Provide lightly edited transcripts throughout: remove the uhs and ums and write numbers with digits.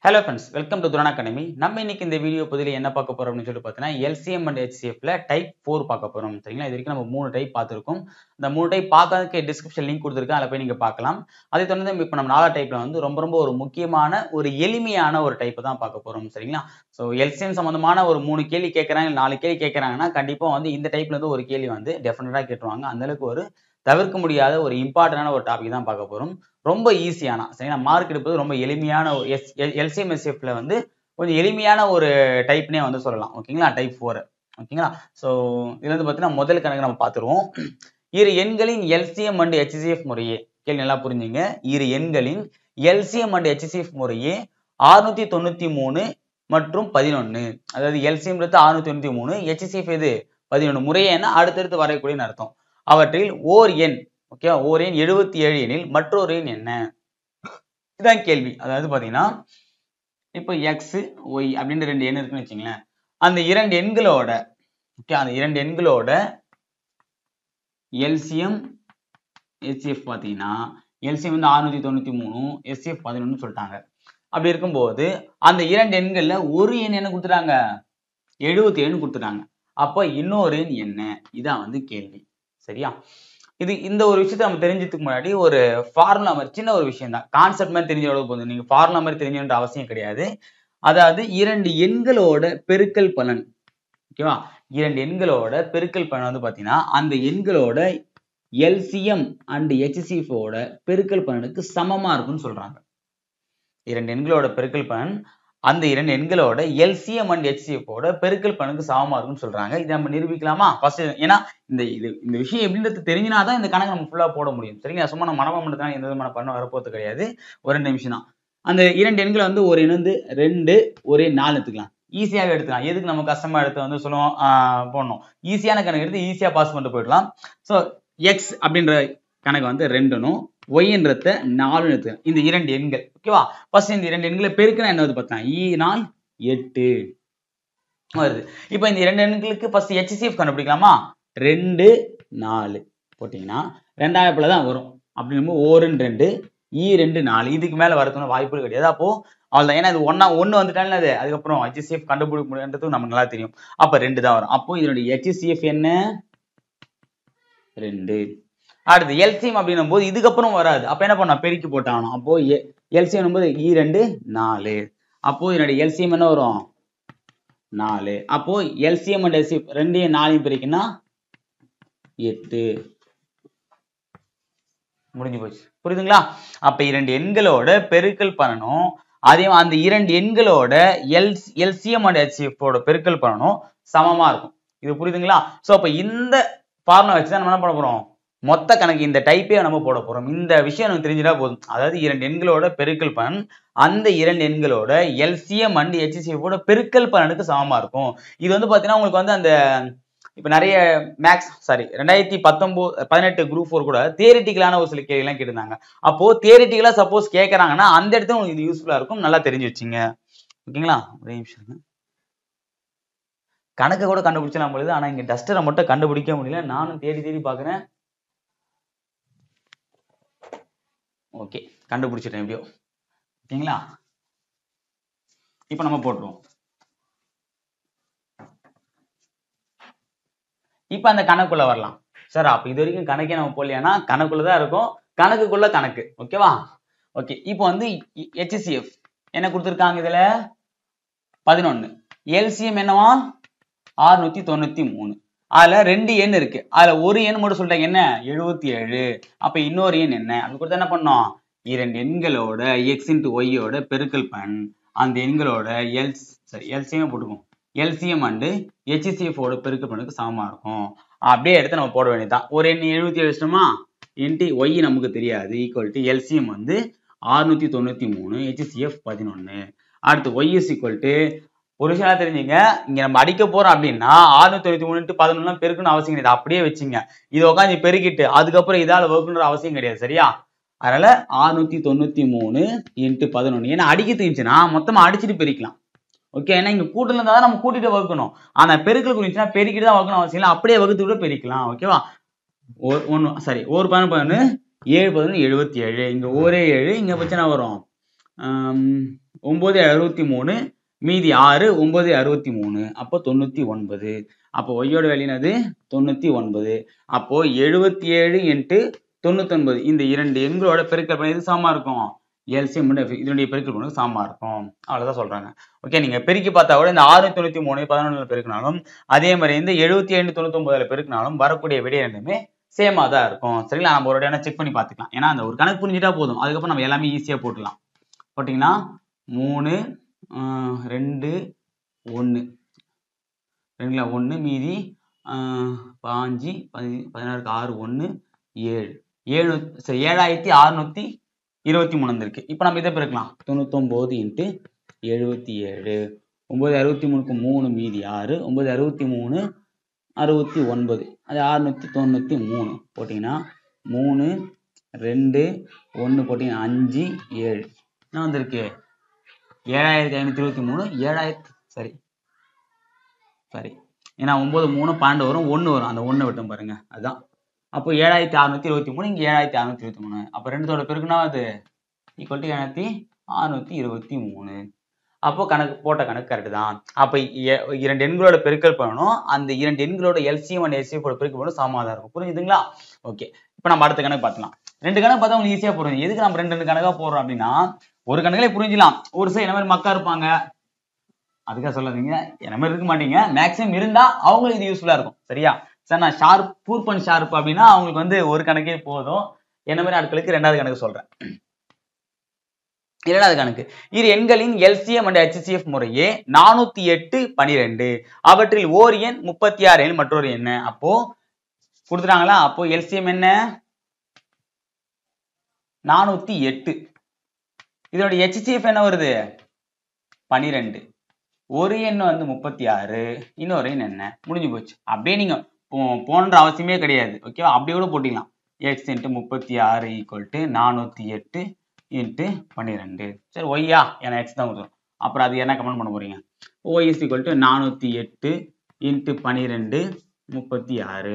Hello friends, welcome to Durana Academy. நம்ம இன்னைக்கு இந்த வீடியோ பதில என்ன பார்க்க போறோம் அப்படின்னு சொல்லி பார்த்தீங்கன்னா LCM and HCF ல டைப் 4 பார்க்க போறோம். சரிங்களா? இது வரைக்கும் நம்ம 3 டைப் பார்த்திருக்கோம். அந்த 3 டைப் பார்க்காததுக்கு டிஸ்கிரிப்ஷன் லிங்க் கொடுத்திருக்கேன். அதில போய் நீங்க பார்க்கலாம். அதை தொடர்ந்து இப்போ நம்ம 4 டைப்ல வந்து ரொம்ப ஒரு முக்கியமான ஒரு எளிமையான ஒரு டைப் தான் பார்க்க போறோம். சரிங்களா? சோ LCM சம்பந்தமான ஒரு 3 கேள்வி கேக்குறாங்க, 4 கேள்வி கேக்குறாங்கன்னா கண்டிப்பா வந்து இந்த டைப்ல இருந்து ஒரு கேள்வி வந்து டெஃபினட்டா கேட்டுருவாங்க. அந்த அளவுக்கு ஒரு தவிர்க்க முடியாத ஒரு இம்பார்ட்டன்டான ஒரு டாபிக் தான் பார்க்க போறோம். ரொம்ப ஈஸியான சரிங்களா மார்க் எடுப்பது ரொம்ப எளிமையான LCM SCF வந்து கொஞ்சம் எளிமையான ஒரு டைப்னே வந்து சொல்லலாம். ஓகேங்களா? டைப் 4 ஓகேங்களா? சோ இதுல வந்து பார்த்தீங்கன்னா முதல் கணக்கு நம்ம பார்த்துருவோம். இரு எண்களின் LCM and HCF முறையே கேள்வி நல்லா புரிஞ்சுங்க. இரு எண்களின் LCM and HCF முறையே 693 மற்றும் 11. அதாவது LCM 693, HCF எது 11 முறையேன்னா அடுத்தடுத்து வரக்கூடிய அர்த்தம். அவற்றில் ஓர் எண் ஓகே ஓர் எண் 77 எனில் மற்றொரு எண் என்ன? இதுதான் கேள்வி. அதாவது பாத்தீங்கன்னா இப்போ எக்ஸ் ஒய் அப்படின்னு 2 எண் இருக்குன்னு வச்சுங்களேன். அந்த 2 எண்களோட ஓகே அந்த 2 எண்களோட LCM HCF பாத்தீங்கன்னா LCM வந்து 693, HCF 11 சொல்லிட்டாங்க. அப்படி இருக்கும்போது அந்த 2 எண்கள்ல ஒரு எண் என்ன கொடுத்துட்டாங்க? 77 கொடுத்துட்டாங்க. அப்ப இன்னொரு எண் என்ன? இதான் வந்து கேள்வி. சரியா? இந்த ஒரு விஷயத்தை நம்ம தெரிஞ்சதுக்கு முன்னாடி ஒரு ஃபார்முலா மாதிரி சின்ன ஒரு விஷயம் தான். கான்செப்ட் மாதிரி தெரிஞ்ச அளவுக்கு போதும். நீங்க ஃபார்முலா மாதிரி தெரிஞ்ச அவசியம் கிடையாது. அதாவது 2 எண்களோட பெருக்கல் பலன் ஓகேவா? 2 எண்களோட பெருக்கல் பலன் வந்து பாத்தீங்கன்னா அந்த எண்களோட LCM and HCF ஓட பெருக்கல் பலனுக்கு சமமா இருக்கும்னு சொல்றாங்க. 2 எண்களோட பெருக்கல் பலன் அந்த 2 எண்களோட LCM and HCF ஓட பெருக்கல் பலனுக்கு சமமா இருக்கும்னு சொல்றாங்க. இதை நம்ம நிரூபிக்கலாமா? ஃபர்ஸ்ட் ஏன்னா இந்த விஷயம் எப்படின்றது தெரிஞ்சினாதான் இந்த கணக்கு நம்ம ஃபுல்லா போட முடியும். சரிங்களா? சும்மா நம்ம மனமா மட்டும் எந்த விதமான பண்ண வரப்போறது கிடையாது. ஒரு 2 நிமிஷம் தான். அந்த 2 எண்களை வந்து ஒரு எண் வந்து 2 ஒரு 4 எடுத்துக்கலாம். ஈஸியாவே எடுத்துக்கலாம். எதுக்கு நம்ம கஷ்டமா எடுத்து வந்து சொல்லுவோம் போடணும். ஈஸியான கணக்கு எடுத்து ஈஸியா பாஸ் பண்ணிட்டு போயிடலாம். சோ எக்ஸ் அப்படின்ற கணக்கு வந்து 2னும் ஒய்ன்றத 4 எடுத்துக்கலாம். இந்த 2 எண்கள் ஓகேவா? ஃபர்ஸ்ட் இந்த 2 எண்களை பெருக்கினா என்ன வந்து பார்த்தா 8 வருது. இப்போ இந்த 2 எண்களுக்கு ஃபர்ஸ்ட் HCF கண்டுபிடிக்கலாமா? 2 4 போட்டீங்கன்னா ரெண்டாயிரத்துல தான் வரும். அப்படிங்கும்போது 1 2 2 4 இதுக்கு மேல வரதுக்கு வாய்ப்பு கிடையாது. அப்போ அவ்வளவுதான். ஏன்னா இது ஒன்னு வந்துட்டாலும் அது அதுக்கப்புறம் HCF கண்டுபிடிக்க முடியுன்றது நமக்கு நல்லா தெரியும். அப்ப 2 தான் வரும். அப்போ இதனுடைய HCF என்ன? 2. அடுத்து LCM அப்படின்னும் போது இதுக்கப்புறம் வராது. அப்ப என்ன பண்ணா பெருக்கி போட்டாகணும். அப்போ LCM போது 2 4. அப்போ இதனுடைய LCM என்ன வரும்? 4. அப்போ LCM and HCF 2 4 பெருக்கினா 8 முடிஞ்சு போச்சு. புரியுதுங்களா? அப்ப 2 எண்களோட பெருக்கல் பலனும் அதே அந்த 2 எண்களோட LCM and HCF ஓட பெருக்கல் பலனும் சமமா இருக்கும். இது புரியுதுங்களா? சோ அப்ப இந்த ஃபார்முலா வச்சு தான் நம்ம என்ன பண்ண போறோம்? மொத்த கணக்கு இந்த டைப்பே நம்ம போட போறோம். இந்த விஷயம் நமக்கு தெரிஞ்சிட்டா போதும். அதாவது 2 எண்களோட பெருக்கல் பலன் அந்த 2 எண்களோட LCM and HCF ஓட பெருக்கல் பலனுக்கு சமமா இருக்கும். இது வந்து பாத்தீங்கன்னா உங்களுக்கு வந்து அந்த இப்ப நிறைய மேக்ஸ் 2018 குரூப் 4 கூட தியரிட்டிக்கலான ஒரு சில கேள்வி எல்லாம் கேட்டிருந்தாங்க. அப்போ தியரிட்டிக்கலா சப்போஸ் கேக்குறாங்கன்னா அந்த இடத்துல உங்களுக்கு இது யூஸ்ஃபுல்லா இருக்கும். நல்லா தெரிஞ்சு வச்சுங்க. ஓகேங்களா? ஒரே நிமிஷம். கணக்கு கூட கண்டுபிடிச்சலாம் பொழுது ஆனா இங்க டஸ்டரை மட்டும் கண்டுபிடிக்க முடியல. நானும் தேடி பாக்குறேன். ஓகே கண்டுபிடிச்சிட்டேன் எப்படியோ. ஓகேங்களா? இப்ப நம்ம போட்டுருவோம். இப்ப அந்த கணக்குள்ள வரலாம். சார் அப்ப இது வரைக்கும் கணக்கே நம்ம போடலையானா கணக்குள்ளதான் இருக்கும். கணக்குக்குள்ள கணக்கு ஓகேவா? ஓகே இப்போ வந்து HCF என்ன கொடுத்திருக்காங்க இதுல 11. LCM என்னவா 693. அதுல 2 எண் இருக்கு. அதுல ஒரு எண் மட்டும் சொல்லிட்டாங்க என்ன 77. அப்ப இன்னொரு எண் என்ன அப்படி கொடுத்தா என்ன பண்ணோம்? 2 எண்களோட x into y ஓட பெருக்கல் பலன் அந்த எண்களோட LCM போட்டுக்கும். LCM and HCF ஓட பெருக்கல் பலனுக்கு சமமா இருக்கும். அப்படியே எடுத்து நம்ம போட வேண்டியதுதான். ஒரு எண் 77 வச்சிட்டோமா இன்டு y நமக்கு தெரியாது ஈக்குவல் டு LCM வந்து 693 HCF 11. அடுத்து y is equal to ஒரு விஷயம் தெரிஞ்சுங்க. இங்க நம்ம அடிக்க போறோம் அப்படின்னா 693 11 பெருக்கணும் அவசியம் கிடையாது. அப்படியே வச்சுங்க. இதை உட்காந்து பெருக்கிட்டு அதுக்கப்புறம் இதால வகுக்கணுன்ற அவசியம் கிடையாது. சரியா? அதனால 693 இன்டு 11. ஏன்னா அடிக்க தெரிஞ்சுன்னா மொத்தமா அடிச்சுட்டு பெருக்கலாம். ஓகே ஏன்னா இங்க கூட்டல் இருந்தா தான் நம்ம கூட்டிட்டு வகுக்கணும். ஆனா பெருக்கல் குறிச்சுன்னா பெருக்கிட்டு தான் வகுக்கணும் அவசியம் இல்லை. அப்படியே வகுத்து கூட பெருக்கலாம். ஓகேவா? ஒரு 11 7 11 77. இங்க ஒரே 7 இங்க பிரச்சனை வரும் 963 மீதி 6 963 அப்போ 99. அப்போ ஒய்யோட வேல்யூ என்னது 99. அப்போ 77 into 99 இந்த இரண்டு எண்களோட பெருக்கல் பண்ணி எது சமமா இருக்கும் எல்சிஎம் இதனுடைய பெருக்கல் பண்ணி சமமா இருக்கும். அவ்வளவுதான் சொல்றாங்க. ஓகே, நீங்க பெருக்கி பார்த்தா கூட இந்த 693 11 பெருக்கினாலும் அதே மாதிரி இந்த 77 99 பெருக்கினாலும் வரக்கூடிய விடை ரெண்டுமே சேமா தான் இருக்கும். சரிங்களா? நம்ம ஒரு இடம் செக் பண்ணி பார்த்துக்கலாம். ஏன்னா அந்த ஒரு கணக்கு புரிஞ்சுட்டா போதும், அதுக்கப்புறம் நம்ம எல்லாமே ஈஸியா போட்டுக்கலாம். போட்டீங்கன்னா 3 2 1 ரெண்டுல 1 மீதி 5 16 6 1 7 7623 வந்திருக்கு. இப்போ நம்ம இதை பெருக்கலாம். 99 into 77 963க்கு 3 மீதி 6 963 69 அது 693 போட்டீங்கன்னா 3 2 1 போட்டீங்கன்னா 5 7 என்ன வந்திருக்கு 7523 சரி ஏன்னா 9 3 12 வரும் 1 வரும், அந்த 1 விட்டோம் பாருங்க, அதுதான். அப்போ 7623 இங்க 7623 அப்போ ரெண்டுத்தோட பெருக்குனா அது ஈக்குவல் டு 7623. அப்போ கணக்கு போட்ட கணக்கு கரெக்ட் தான். அப்போ இரண்டு எண்களோட பெருக்கல் பண்ணணும், அந்த இரண்டு எண்களோட எல்சிஎம் அண்ட் எல்சிஎஃப் பெருக்கல் பண்ணணும் சமமா தான் இருக்கும். புரிஞ்சுதுங்களா? ஓகே, இப்போ நம்ம அடுத்த கணக்கு பார்க்கலாம். ரெண்டு கணக்கு பார்த்தா உங்களுக்கு ஈஸியா புரியும். எதுக்கு நம்ம ரெண்டு கணக்கா போடுறோம் அப்படின்னா, ஒரு கணக்குலே புரிஞ்சிடலாம். ஒரு சில என்ன மாதிரி மக்கா இருப்பாங்க, அதுக்காக சொல்லாதீங்க, என்ன மாதிரி இருக்க மாட்டீங்க, மேக்ஸிமம் இருந்தா அவங்களுக்கு இது யூஸ்ஃபுல்லா இருக்கும். சரியா? சார் நான் ஷார்ப் பூர்ப் அண்ட் ஷார்ப் அப்படின்னா அவங்களுக்கு வந்து ஒரு கணக்கே போதும். என்ன மாதிரி ஆட்களுக்கு ரெண்டாவது கணக்கு சொல்றேன். இரண்டாவது கணக்கு, இரு எண்களின் எல்சிஎம் அண்ட் ஹெச்சிஎஃப் முறையே 408 12 அவற்றில் ஓர் எண் 36 எண் மற்றொரு எண். அப்போ கொடுத்துட்டாங்களா? அப்போ எல்சிஎம் என்ன 408, இதனுடைய ஹெச்சிஎஃப் என்ன வருது 12, ஒரு எண் வந்து 36, இன்னொரு எண் என்ன, முடிஞ்சு போச்சு. அப்படியே நீங்க போன்ற அவசியமே கிடையாது. ஓகேவா? அப்படியே கூட போட்டிக்கலாம். x into 36 equal to 408 into 12. சரி, ஒய்யா ஏன்னா எக்ஸ் தான் கொடுத்துரும். அப்புறம் அது என்ன கமெண்ட் பண்ண போறீங்க, y is equal to 408 into 12 36.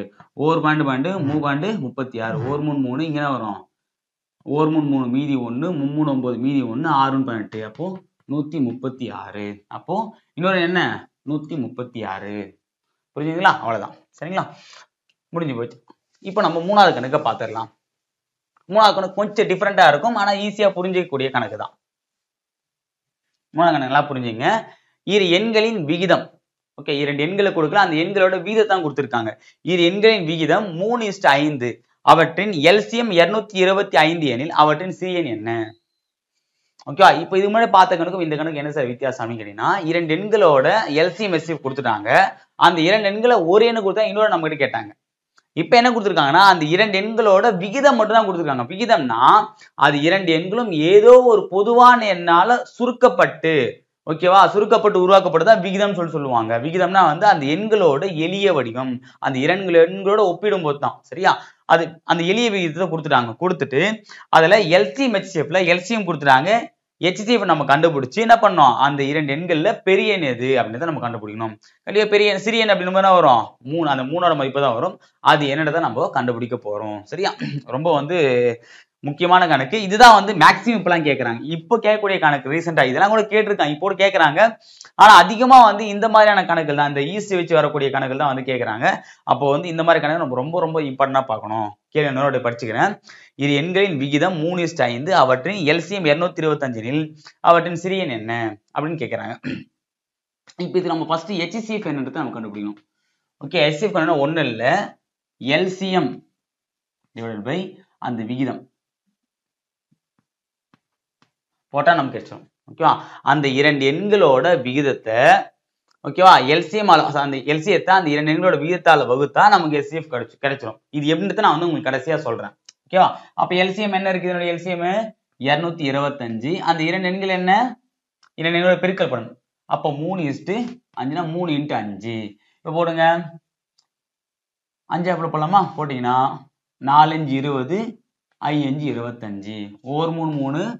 ஒரு பாண்டு 3 36, ஒரு 3 3 இங்க தான் வரும், ஒரு 3 மீதி 1 3 9 மீதி 1 6 18, அப்போ 136. அப்போ இன்னொரு என்ன 136. புரிஞ்சுங்களா? அவ்வளவுதான். சரிங்களா? முடிஞ்சு போச்சு. இப்போ நம்ம மூணாவது கணக்கை பார்த்துடலாம். மூணாவது கணக்கு கொஞ்சம் டிஃப்ரெண்டா இருக்கும், ஆனா ஈஸியா புரிஞ்சிக்கக்கூடிய கணக்கு தான். மூணாவது கணக்கு நல்லா புரிஞ்சுங்க. இரு எண்களின் விகிதம். ஓகே, இரண்டு எண்களை கொடுக்கல, அந்த எண்களோட விகிதத்தான் கொடுத்திருக்காங்க. இரு எண்களின் விகிதம் 3:5, அவற்றின் எல்சிஎம் 225 எனில் அவற்றின் சிஎன் என்ன? ஓகேவா? இப்போ இது முன்னாடி பார்த்த கணக்கும் இந்த கணக்கு என்ன சார் வித்தியாசம் கேட்டீங்கன்னா, இரண்டு எண்களோட எல்சிஎம் எஸ்சிஎஃப் கொடுத்துட்டாங்க, அந்த இரண்டு எண்களை ஒரு எண்ணு கொடுத்தா இன்னொரு நம்ம கிட்ட கேட்டாங்க. இப்ப என்ன கொடுத்துருக்காங்கன்னா, அந்த இரண்டு எண்களோட விகிதம் மட்டும் தான் கொடுத்துருக்காங்க. விகிதம்னா அது இரண்டு எண்களும் ஏதோ ஒரு பொதுவான எண்ணால சுருக்கப்பட்டு, ஓகேவா, சுருக்கப்பட்டு உருவாக்கப்பட்டுதான் விகிதம் சொல்லுவாங்க. விகிதம்னா வந்து அந்த எண்களோட எளிய வடிவம், அந்த இரண்டு எண்களோட ஒப்பிடும் போது தான். சரியா? அது அந்த எளிய விகிதத்தை கொடுத்துட்டாங்க. கொடுத்துட்டு அதுல எல்சிஎம் ஹெச்சிஎஃப்ல எல்சிஎம் கொடுத்துட்டாங்க, ஹெச்சிஎஃப் நம்ம கண்டுபிடிச்சு என்ன பண்ணோம், அந்த இரண்டு எண்கள்ல பெரிய எண் எது அப்படின்றத நம்ம கண்டுபிடிக்கணும். கண்டிப்பா பெரிய எண் சிறிய எண் அப்படின்னு தான் வரும் 3, அந்த 3ஓட மதிப்பு தான் வரும். அது என்னன்றதை நம்ம கண்டுபிடிக்க போறோம். சரியா? ரொம்ப வந்து முக்கியமான கணக்கு இதுதான். வந்து மேக்ஸிமம் இப்பெல்லாம் கேட்கறாங்க. இப்போ கேட்கக்கூடிய கணக்கு ரீசெண்டா இதெல்லாம் கூட கேட்டிருக்காங்க, இப்போ கேட்கறாங்க. ஆனா அதிகமா வந்து இந்த மாதிரியான கணக்குகள் தான், இந்த ஈஸி வச்சு வரக்கூடிய கணக்குகள் தான் வந்து கேட்கறாங்க. அப்போ வந்து இந்த மாதிரி கணக்கு நம்ம ரொம்ப இம்பார்ட்டன்டா பார்க்கணும். கேள்வி என்னோட படிச்சுக்கிறேன். இரு எண்களின் விகிதம் 3:5, அவற்றின் எல்சிஎம் 225 அவற்றின் சிறிய எண் என்ன அப்படின்னு கேட்கறாங்க. இப்போ இது நம்ம ஃபர்ஸ்ட் ஹெச்சிஎஃப் என்னன்றதை நம்ம கண்டுபிடிக்கணும். ஓகே, ஹெச்சிஎஃப் என்னன்னா ஒண்ணு இல்ல, எல்சிஎம் டிவைடட் பை அந்த விகிதம் போட்டா நமக்கு கிடைச்சிடும். ஓகேவா? அந்த இரண்டு எண்களோட விகிதத்தை, ஓகேவா, எல்சிஎம் அந்த எல்சிஎத்தை அந்த இரண்டு எண்களோட விகிதத்தால வகுத்தா நமக்கு எல்சிஎஃப் கிடைச்சிடும். இது எப்படின்றத நான் வந்து உங்களுக்கு கடைசியா சொல்றேன். ஓகேவா? அப்ப எல்சிஎம் என்ன இருக்கு, இதனுடைய எல்சிஎம் 225, அந்த இரண்டு எண்கள் என்ன, இரண்டு எண்களோட பெருக்கல் பண்ணணும். அப்போ 3:5னா 3 × 5. இப்ப போடுங்க, 5 அப்புறம் போடலாமா? போட்டீங்கன்னா 4 × 5 20, 5 × 25, ஒரு 3 3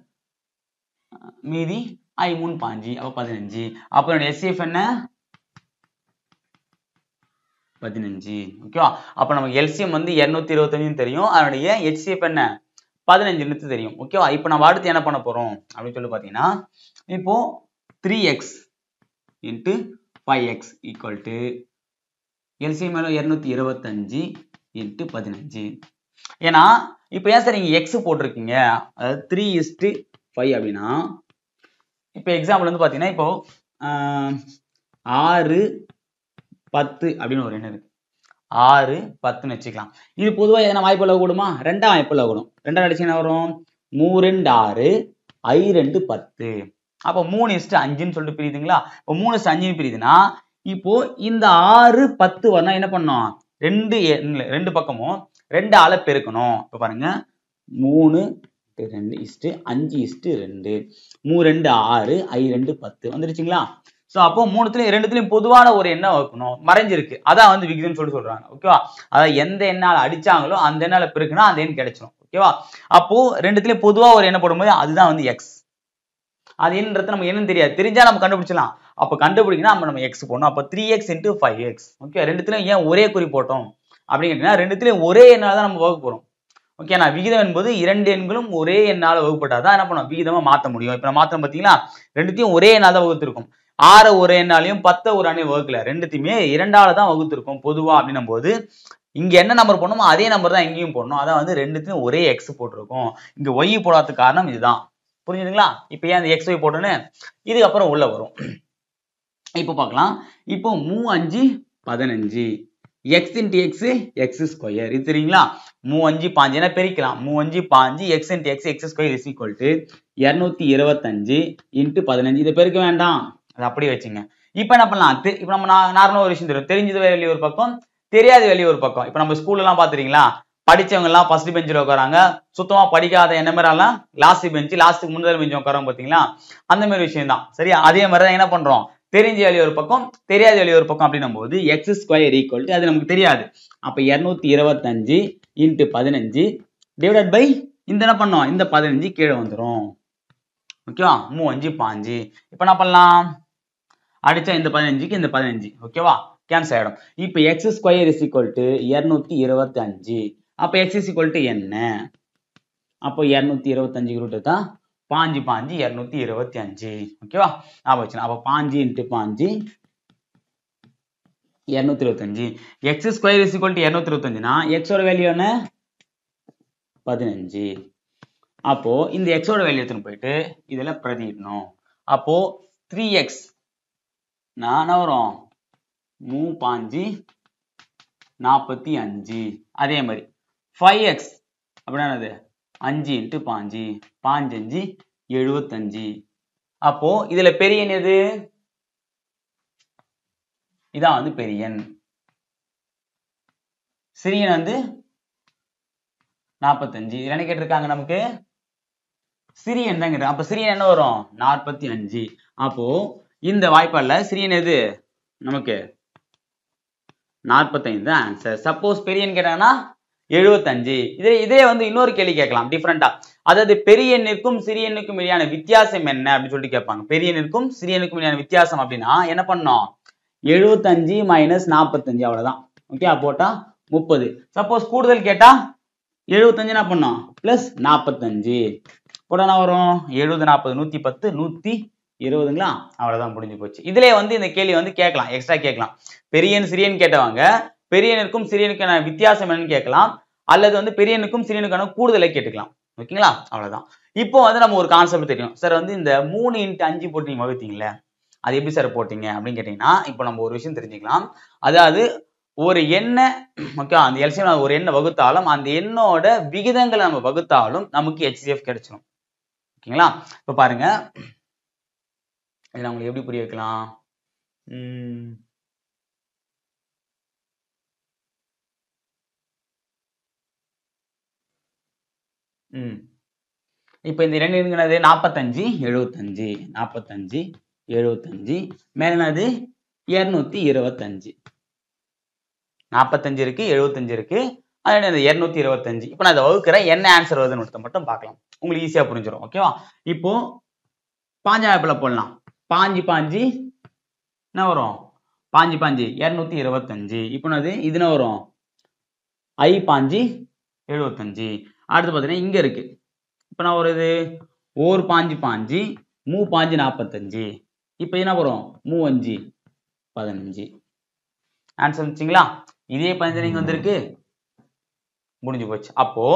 மீதி 5 3 5, அப்ப 15. அப்ப எஸ்சிஎஃப் என்ன 15. ஓகேவா? அப்ப நமக்கு எல்சிஎம் வந்து 225 தெரியும், அதனுடைய ஹெச்சிஎஃப் என்ன 15 தெரியும். ஓகேவா? இப்ப நம்ம அடுத்து என்ன பண்ண போறோம் அப்படின்னு சொல்லி பாத்தீங்கன்னா, இப்போ 3x into 5x equal to LCM 225 into 15. ஏன்னா இப்போ ஏன் சார் நீங்க x போட்டிருக்கீங்க, அதாவது 3:5 அப்படின்னா, இப்போ எக்ஸாம்பிள் வந்து பாத்தீங்கன்னா இப்போ 6 10 அப்படின்னு ஒரு எண் இருக்கு. 6 10ன்னு வச்சுக்கலாம். இது பொதுவாக எதனா வாய்ப்புல கூடுமா? ரெண்டாம் வாய்ப்புல கூடும். ரெண்டாம் அடிச்சுன்னா வரும் 3 2 6 I 2 10. அப்போ 3:5ன்னு சொல்லிட்டு பிரியுதுங்களா? இப்போ 3:5 பிரியுதுன்னா இப்போ இந்த 6 10 வரணும் என்ன பண்ணணும்? ரெண்டு பக்கமும் 2 ஆல பெருக்கணும். இப்போ பாருங்க 3 2 5 2 3 2 6 I 2 10 வந்துருச்சுங்களா? சோ அப்போ ரெண்டுத்துலயும் பொதுவான ஒரு எண்ணை வைக்கணும், மறைஞ்சிருக்கு, அதான் வந்து விகிதம் சொல்றாங்க. ஓகேவா? அதாவது எந்த எண்ணால அடிச்சாங்களோ அந்த எண்ணால பெருக்குனா அந்த எண் கிடைச்சிடும். ஓகேவா? அப்போ ரெண்டுத்துலயும் பொதுவா ஒரு எண்ணை போடும்போது அதுதான் வந்து எக்ஸ். அது என்னன்றது நமக்கு என்னன்னு தெரியாது, தெரிஞ்சா நம்ம கண்டுபிடிச்சலாம். அப்ப கண்டுபிடிக்கணும் நம்ம எக்ஸ் போடணும். அப்ப 3x into 5x. ஓகே, ரெண்டுத்துலயும் ஏன் ஒரே குறி போட்டோம் அப்படின்னு கேட்டீங்கன்னா, ரெண்டுத்துலயும் ஒரே எண்ணால தான் நம்ம வகுக்க போறோம். ஓகே, நான் விகிதம் என்பது இரண்டு எண்களும் ஒரே எண்ணால வகுப்பட்டாதான் என்ன பண்ணும், விகிதமா மாத்த முடியும். இப்ப நான் மாத்தம் பாத்தீங்களா, ரெண்டுத்தையும் ஒரே எண்ணால தான் வகுத்திருக்கும். 6 ஒரு எண்ணாலையும் 10 ஒரு எண்ணையும் வகுக்கல, ரெண்டுத்தையுமே இரண்டால தான் வகுத்திருக்கும் பொதுவா. அப்படின்னும் போது இங்க என்ன நம்பர் போடணுமோ அதே நம்பர் தான் இங்கேயும் போடணும். அதான் வந்து ரெண்டுத்தையும் ஒரே எக்ஸ் போட்டிருக்கும். இங்க ஒய் போடாததுக்கு காரணம் இதுதான். புரிஞ்சுதுங்களா? இப்ப ஏன் அந்த எக்ஸ் ஒய் போட்டோன்னு இதுக்கப்புறம் உள்ள வரும். இப்போ பார்க்கலாம். இப்போ 3 5 15 x into x x square, இது தெரியுங்களா? 3 5 5 என பெருக்கலாம். 3 5 5 x into x x square is equal to 225 into 15. இதை பெருக்க வேண்டாம், அது அப்படியே வச்சுங்க. இப்போ என்ன பண்ணலாம், இப்போ நம்ம நார்மலா ஒரு விஷயம் தெரியும், தெரிஞ்சது வெளியே ஒரு பக்கம், தெரியாத வெளியே ஒரு பக்கம். இப்போ நம்ம ஸ்கூல்ல எல்லாம் பாத்துறீங்களா, படிச்சவங்க எல்லாம் ஃபர்ஸ்ட் பெஞ்சில் உட்காராங்க, சுத்தமா படிக்காத என்ன மாதிரி எல்லாம் லாஸ்ட் பெஞ்ச், லாஸ்ட்டுக்கு முன்னாடி பெஞ்ச் உட்காரோம் பாத்தீங்களா, அந்த மாதிரி விஷயம் தான். சரியா? அதே மாதிரி தான் என்ன பண்றோம், தெரிஞ்ச வெளியே ஒரு பக்கம், தெரியாத வெளியே ஒரு பக்கம் அப்படின்னும் போது எக்ஸ் ஸ்கொயர் ஈக்குவல் டு, அது நமக்கு தெரியாது. அப்ப 225 into 15 டிவைடட் பை இந்த என்ன பண்ணோம், இந்த 15 கீழே வந்துடும். ஓகேவா? 3 5 5. இப்ப என்ன பண்ணலாம், அடிச்சா இந்த 15க்கு இந்த 15 ஓகேவா, கேன்சல் ஆயிடும். இப்ப X square is equal to 225. அப்ப எக்ஸ் இஸ் ஈக்குவல் டு என்ன, அப்போ 225 ரூட் தான் 5 5 225. ஓகேவா? ஞாபகம் வச்சுக்கலாம். அப்ப 5 into 5 225. X square is equal to 225னா எக்ஸோட வேல்யூ என்ன, 15. அப்போ இந்த எக்ஸோட வேல்யூ எடுத்துன்னு போயிட்டு இதுல பிரதியிடணும். அப்போ 3x நான் வரும் 3 5 45. அதே மாதிரி 5x அப்படின்னா என்னது, 5 into 5 5 75. அப்போ இதுல பெரிய எண் எது, இதான் வந்து பெரிய எண். சிறிய எண் வந்து 45. இதுல என்ன கேட்டிருக்காங்க நமக்கு, சிறிய எண் தான் கேட்டு. அப்ப சிறிய என்ன வரும், 45. அப்போ இந்த வாய்ப்பாடுல சிறிய எண் எது நமக்கு 45 தான் ஆன்சர். சப்போஸ் பெரிய எண் கேட்டாங்கன்னா 75. இதே வந்து இன்னொரு கேள்வி கேட்கலாம் டிஃபரெண்டா, அதாவது பெரிய எண்ணுக்கும் சிறிய எண்ணுக்கும் இடையான வித்தியாசம் என்ன அப்படின்னு சொல்லிட்டு கேட்பாங்க. பெரிய எண்ணுக்கும் சிறிய எண்ணுக்கும் இடையான வித்தியாசம் அப்படின்னா என்ன பண்ணோம், 75 மைனஸ் 45 அவ்வளவுதான். ஓகே, போட்டா 30. சப்போஸ் கூடுதல் கேட்டா 75 என்ன பண்ணோம் பிளஸ் 45 போட்டா என்ன வரும், 70 40 110 120ங்களா, அவ்வளவுதான், முடிஞ்சு போச்சு. இதுலயே வந்து இந்த கேள்வி வந்து கேட்கலாம், எக்ஸ்ட்ரா கேட்கலாம். பெரிய எண் சிறிய எண் கேட்டவங்க பெரிய எண்ணுக்கும் சிறிய எண்ணுக்கான வித்தியாசம் என்னன்னு கேட்கலாம், அல்லது வந்து பெரிய எண்ணுக்கும் சிறிய எண்ணுக்கான கூடுதலை கேட்டுக்கலாம். ஓகேங்களா? அவ்வளவுதான். இப்போ வந்து நம்ம ஒரு கான்செப்ட் தெரியும் சார், வந்து இந்த 3 into 5 போட்டு நீங்க வகுத்தீங்களே, அது எப்படி சார் போட்டீங்க அப்படின்னு கேட்டீங்கன்னா, இப்போ நம்ம ஒரு விஷயம் தெரிஞ்சுக்கலாம். அதாவது ஒரு எண்ணை, ஓகே, அந்த எல்சிஎம் ஒரு எண்ணை வகுத்தாலும் அந்த எண்ணோட விகிதங்களை நம்ம வகுத்தாலும் நமக்கு HCF கிடைச்சிடும். ஓகேங்களா? இப்ப பாருங்க, இதை உங்களுக்கு எப்படி புரிய வைக்கலாம், இப்ப இந்த இரண்டு என்னது 45 75 45 75 மேல என்னது 225. 45 இருக்கு 75 இருக்கு, அது 225. இப்போ நான் இதை வகுக்கிறேன், என்ன ஆன்சர் வருதுன்னு மட்டும் பார்க்கலாம், உங்களுக்கு ஈஸியா புரிஞ்சிடும். ஓகேவா? இப்போ 5 ஆப்பிள போடலாம். 5 5 என்ன வரும், 5 5 225. இப்போ அது இது என்ன வரும், I 5 75. அடுத்து பார்த்தீங்கன்னா இங்க இருக்கு, இப்போ நான் ஒரு இது 4 5 5 5 45. இப்போ என்ன வரும் 5 15. ஆன்சர் வந்துச்சுங்களா? இதே 15 இங்க வந்திருக்கு, முடிஞ்சு போச்சு. அப்போ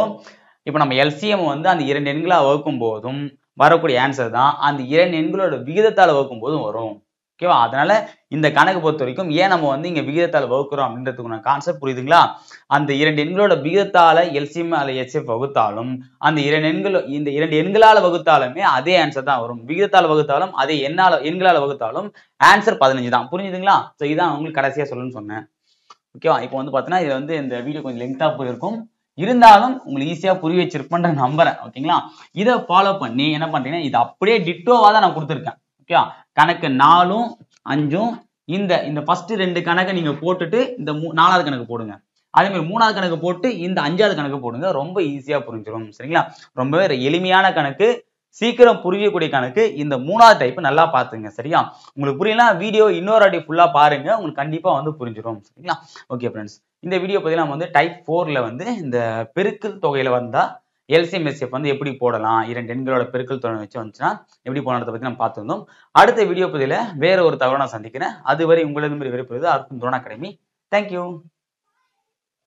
இப்போ நம்ம எல்சிஎம் வந்து அந்த 2 எண்களா வகுக்கும் போதும் வரக்கூடிய ஆன்சர் தான் அந்த 2 எண்களோட விகிதத்தால வகுக்கும் போதும் வரும். ஓகேவா? அதனால இந்த கணக்கு பொறுத்த வரைக்கும் ஏன் நம்ம வந்து இங்க விகிதத்தால வகுக்கிறோம் அப்படின்றதுக்கு கான்செப்ட் புரியுதுங்களா? அந்த 2 எண்களோட விகிதத்தால எல்சிஎம் அல்ல எச்எஃப் வகுத்தாலும் இந்த 2 எண்களால வகுத்தாலுமே அதே ஆன்சர் தான் வரும். விகிதத்தால வகுத்தாலும் அதே எண்களால வகுத்தாலும் ஆன்சர் 15 தான். புரிஞ்சுதுங்களா? ஸோ இதான் உங்களுக்கு கடைசியா சொல்லணும்னு சொன்னேன். ஓகேவா? இப்போ வந்து பார்த்தீங்கன்னா இது வந்து இந்த வீடியோ கொஞ்சம் லெங்தா போயிருக்கும், இருந்தாலும் உங்களுக்கு ஈஸியா புரிய வச்சிருப்பேன்ற நம்புறேன். ஓகேங்களா? இதை ஃபாலோ பண்ணி என்ன பண்றீங்கன்னா இது அப்படியே டிட்டோவா தான் நான் கொடுத்துருக்கேன். ஓகேவா? கணக்கு 4ம் 5ம் இந்த ஃபர்ஸ்ட் 2 கணக்கை நீங்க போட்டுட்டு இந்த 4வது கணக்கு போடுங்க. அதே மாதிரி 3வது கணக்கு போட்டு இந்த 5வது கணக்கு போடுங்க. ரொம்ப ஈஸியா புரிஞ்சிடும். சரிங்களா? ரொம்பவே எளிமையான கணக்கு, சீக்கிரம் புரியக்கூடிய கணக்கு. இந்த 3வது டைப் நல்லா பாத்துங்க. சரியா? உங்களுக்கு புரியல வீடியோ இன்னொரு வாட்டி ஃபுல்லா பாருங்க, உங்களுக்கு கண்டிப்பா வந்து புரிஞ்சிடும். சரிங்களா? ஓகே ஃப்ரெண்ட்ஸ், இந்த வீடியோ பத்தி நம்ம வந்து டைப் 4ல வந்து இந்த பெருக்கல் தொகையில வந்தா எல்சிஎம் எஸ்எஃப் வந்து எப்படி போடலாம், 2 எண்களோட பெருக்கல் தொகை வச்சு வந்துச்சுன்னா எப்படி போடலாம்ன்றத பத்தி நம்ம பார்த்திருந்தோம். அடுத்த வீடியோ பதில வேற ஒரு தகவலை நான் சந்திக்கிறேன். அதுவரை உங்களிடம் விடைபெறுவது அருண் துரோன் அகாடமி. தேங்க்யூ.